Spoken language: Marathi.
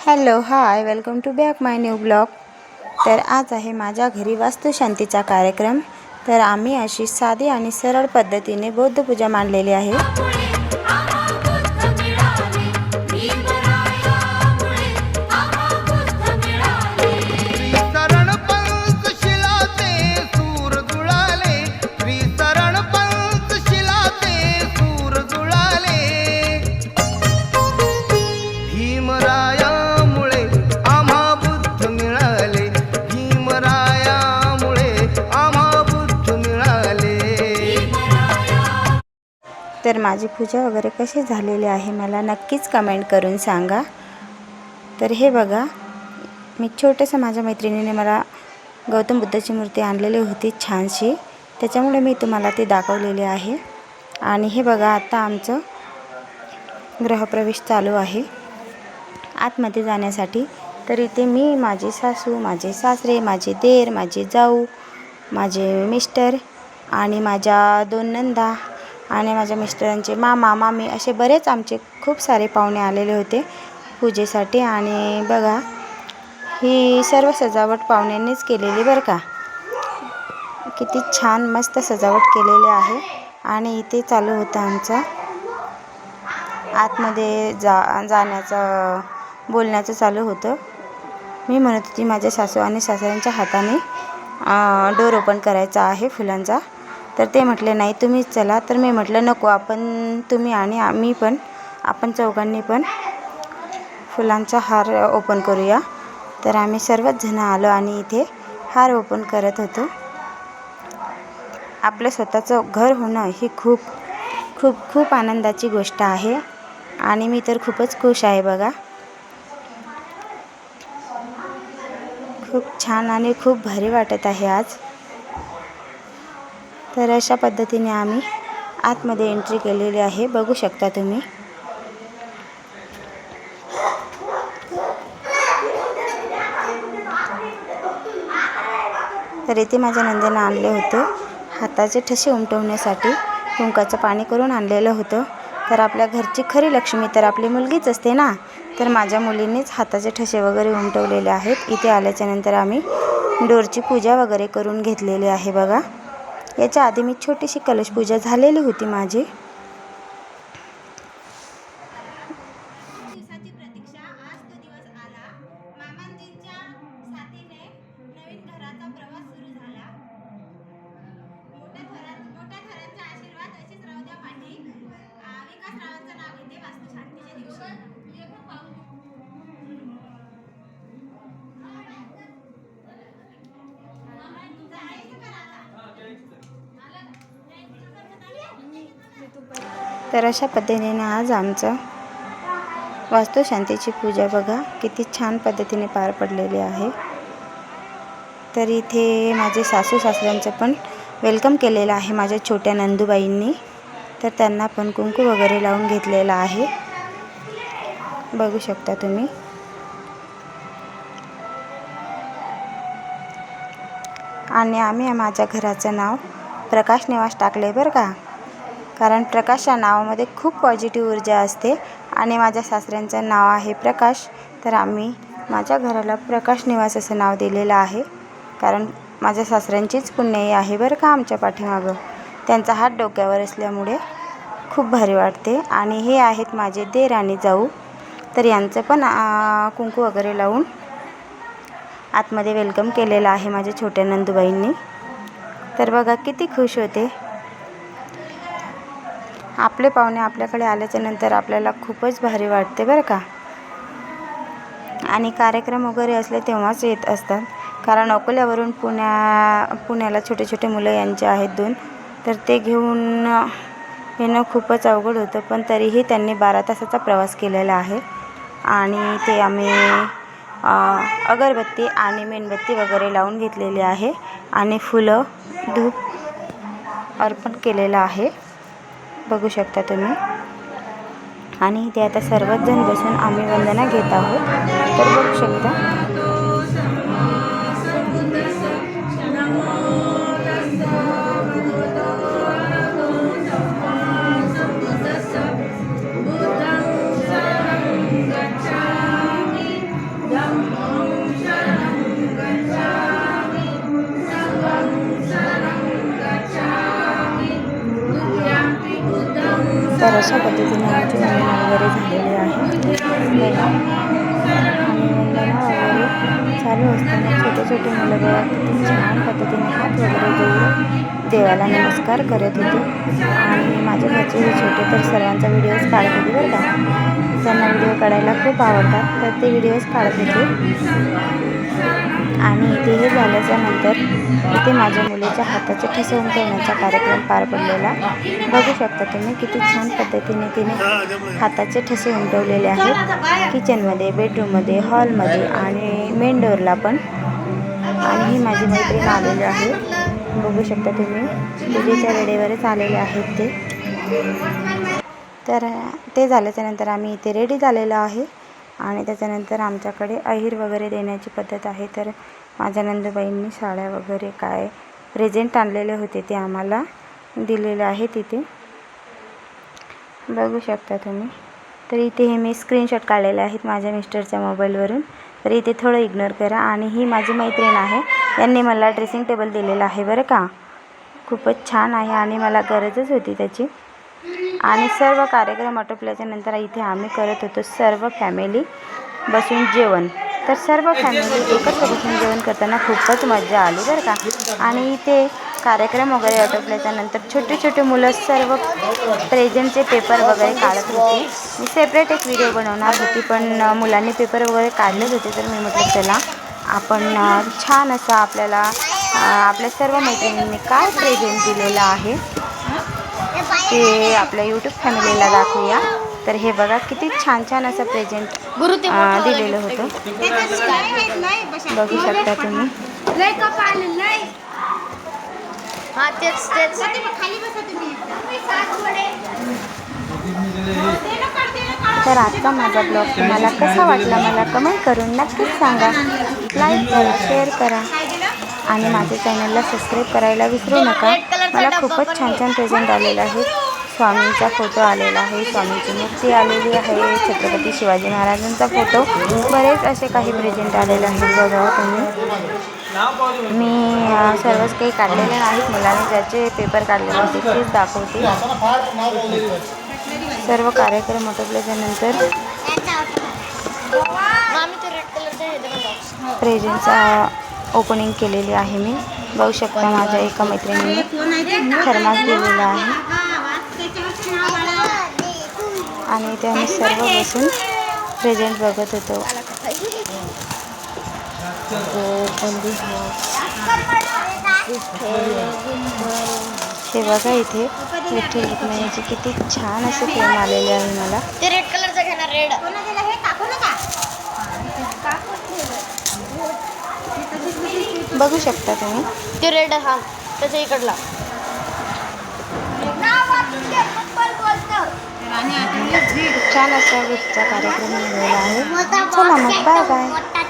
Hello hi welcome to back my new blog. तर आज आहे माझ्या घरी वास्तुशांतीचा कार्यक्रम। तर आम्ही अशी साधी आणि सरळ पद्धतीने बौद्ध पूजा मांडलेली आहे। तर माझी पूजा वगैरे कशी झालेली आहे मला नक्कीच कमेंट करून सांगा। तर हे बघा, मी छोटंसं माझ्या मैत्रिणीने मला गौतम बुद्धाची मूर्ती आणलेली होती छानशी, त्याच्यामुळे मी तुम्हाला ती दाखवलेली आहे। आणि हे बघा, आता आमचं गृहप्रवेश चालू आहे आतमध्ये जाण्यासाठी। तर इथे मी, माझी सासू, माझे सासरे, माझे देर, माझी जाऊ, माझे मिस्टर आणि माझ्या 2 नंदा आणि माझ्या मिस्टरांचे मामा मामी असे बरेच आमचे खूप सारे पाहुणे आलेले होते पूजेसाठी। आणि बघा, ही सर्व सजावट पाहुण्यांनीच केलेली बरं का। किती छान मस्त सजावट केलेली आहे। आणि इथे चालू होतं आमचं आतमध्ये जाण्याचं बोलण्याचं चालू होतं। मी म्हणत होती माझ्या सासू आणि सासऱ्यांच्या हाताने डोर ओपन करायचा आहे फुलांचा। तर ते म्हटले नाही तुम्हीच चला। तर मी म्हटलं नको, तुम्ही आणि मी पण, आपण चौघांनी पण फुलांचा हार ओपन करूया। तर आम्ही सर्वच जण आलो आणि इथे हार ओपन करत होतो। आपलं स्वतःचं घर होणं ही खूप खूप खूप आनंदाची गोष्ट आहे आणि मी तर खूपच खुश आहे बघा। खूप छान आणि खूप भारी वाटत आहे आज। तर अशा पद्धतीने आम्ही आतमध्ये एंट्री केलेली आहे, बघू शकता तुम्ही। तर इथे माझ्या नंदेनं आणले होते हाताचे ठसे उमटवण्यासाठी, कुंकाचं पाणी करून आणलेलं होतं। तर आपल्या घरची खरी लक्ष्मी तर आपली मुलगीच असते ना। तर माझ्या मुलींनीच हाताचे ठसे वगैरे उमटवलेले आहेत। इथे आल्याच्या नंतर आम्ही डोरची पूजा वगैरे करून घेतलेली आहे बघा। याच्या आधी मी छोटीशी कलश पूजा झालेली होती माझी। तर अशा पद्धतीने आज आमचं वास्तुशांतीची पूजा बघा किती छान पद्धतीने पार पडलेली आहे। तर इथे माझे सासू सासऱ्यांचं पण वेलकम केलेलं आहे माझ्या छोट्या नंदूबाईंनी। तर त्यांना पण कुंकू वगैरे लावून घेतलेला आहे, बघू शकता तुम्ही। आणि आम्ही माझ्या घराचं नाव प्रकाश निवास टाकले बरं का, कारण प्रकाश या नावामध्ये खूप पॉझिटिव्ह ऊर्जा असते। आणि माझ्या सासऱ्यांचं नाव आहे प्रकाश, तर आम्ही माझ्या घराला प्रकाश निवास असं नाव दिलेलं आहे। कारण माझ्या सासऱ्यांचीच पुण्याई आहे बरं का आमच्या पाठीमागं, त्यांचा हात डोक्यावर असल्यामुळे खूप भारी वाटते। आणि हे आहेत माझे देर आणि जाऊ, तर यांचं पण कुंकू वगैरे लावून आतमध्ये वेलकम केलेलं आहे माझ्या छोट्या नंदूबाईंनी। तर बघा किती खुश होते। आपले पाहुणे आपल्याकडे आल्याच्या नंतर आपल्याला खूपच भारी वाटते बरं का। आणि कार्यक्रम वगैरे असले तेव्हाच येत असतात, कारण अकोल्यावरून पुण्याला छोटे छोटे मुलं यांचे आहेत 2, तर ते घेऊन येणं खूपच अवघड होतं। पण तरीही त्यांनी 12 तासाचा प्रवास केलेला आहे। आणि ते आम्ही अगरबत्ती आणि मेणबत्ती वगैरे लावून घेतलेली आहे आणि फुलं धूप अर्पण केलेलं आहे, बघू शकता तुम्ही। आणि इथे आता सर्वच जण बसून आम्ही वंदना घेत आहोत, तर बघू शकता। तर अशा पद्धतीने आमची वंदना वगैरे झालेली आहे बघा. आणि वंदना वगैरे चालू असताना छोटे छोटे मुलं बघा किती छान पद्धतीने हात वगैरे जोडून देवाला नमस्कार करत होते. आणि माझे भाचे हे छोटे तर सर्वांचा व्हिडिओज काढत होते बरं का. त्यांना व्हिडिओ काढायला खूप आवडतात तर ते व्हिडिओज काढत होते. आणि इथे हे झाल्याच्या नंतर इथे माझ्या मुलीच्या हाताचे ठसे उमटवण्याचा कार्यक्रम पार पडलेला बघू शकता तुम्ही. किती छान पद्धतीने तिने हाताचे ठसे उमटवलेले आहेत किचनमध्ये, बेडरूममध्ये, हॉलमध्ये आणि मेन डोअरला पण. आणि ही माझी मैत्रीण आलेली आहे बघू शकता तुम्ही. पूजेच्या वेळेवरच आलेले आहेत ते. तर ते झाल्याच्यानंतर आम्ही इथे रेडी झालेलो आहे. आणि त्याच्यानंतर आमच्याकडे अहीर वगैरे देण्याची पद्धत आहे. तर माझ्या नंदूबाईंनी साड्या वगैरे काय प्रेझेंट आणलेले होते ते आम्हाला दिलेले आहे तिथे बघू शकता तुम्ही. तर इथे हे मी स्क्रीनशॉट काढलेले आहेत माझ्या मिस्टरच्या मोबाईलवरून. तर इथे थोडं इग्नोर करा. आणि ही माझी मैत्रीण आहे, यांनी मला ड्रेसिंग टेबल दिलेला आहे बरं का. खूपच छान आहे आणि मला गरजच होती त्याची. आणि सर्व कार्यक्रम आटोपल्याच्या नंतर इथे आम्ही करत होतो सर्व फॅमिली बसून जेवण. तर सर्व फॅमिली एकत्र बसून जेवण करताना खूपच मजा आली बरं का. आणि इथे कार्यक्रम वगैरे आटोपल्याच्या नंतर छोटे छोटे मुलं सर्व प्रेझेंटचे पेपर वगैरे काढत होते. मी सेपरेट एक व्हिडिओ बनवणार होती पण मुलांनी पेपर वगैरे काढलेच होते. तर मी म्हटलं चला आपण छान असं आपल्याला आपल्या सर्व मैत्रिणींनी काय प्रेझेंट दिलेलं आहे ते आपल्या यूट्यूब फॅमिलीला दाखवूया. तर हे बघा किती छान छान असं प्रेझेंट दिलेलं होतं बघू शकता तुम्ही. तर आजचा माझा ब्लॉग तुम्हाला कसा वाटला मला कमेंट करून नक्कीच सांगा. लाईक करा, शेअर करा आणि माझ्या चॅनलला सबस्क्राईब करायला विसरू नका. मला खूपच छान छान प्रेझेंट आलेलं आहे. स्वामींचा फोटो आलेला आहे, स्वामींची मूर्ती आलेली आहे, छत्रपती शिवाजी महाराजांचा फोटो, बरेच असे काही प्रेझेंट आलेले आहेत बघा तुम्ही. मी सर्वच काही काढलेले नाहीत, मुलांनी ज्याचे पेपर काढलेले होते तेच दाखवते. सर्व कार्यक्रम आटोपल्याच्या नंतर प्रेझेंटचा ओपनिंग केलेली आहे मी. बघू शकता माझ्या एका मैत्रिणीने थर्मास दिलेला आहे. आणि इथे आम्ही सर्व बसून प्रेझेंट बघत होतो. हे बघा इथे विठ्ठल रुक्मिणीचे किती छान असे फ्रेम आलेले आहे मला. ते रेड कलरचा घेणार, रेड बघू शकता तुम्ही. ते रेड हा त्याच्या इकडला. छान असा गिफ्टचा कार्यक्रम झालेला आहे. चला मग बाय बाय.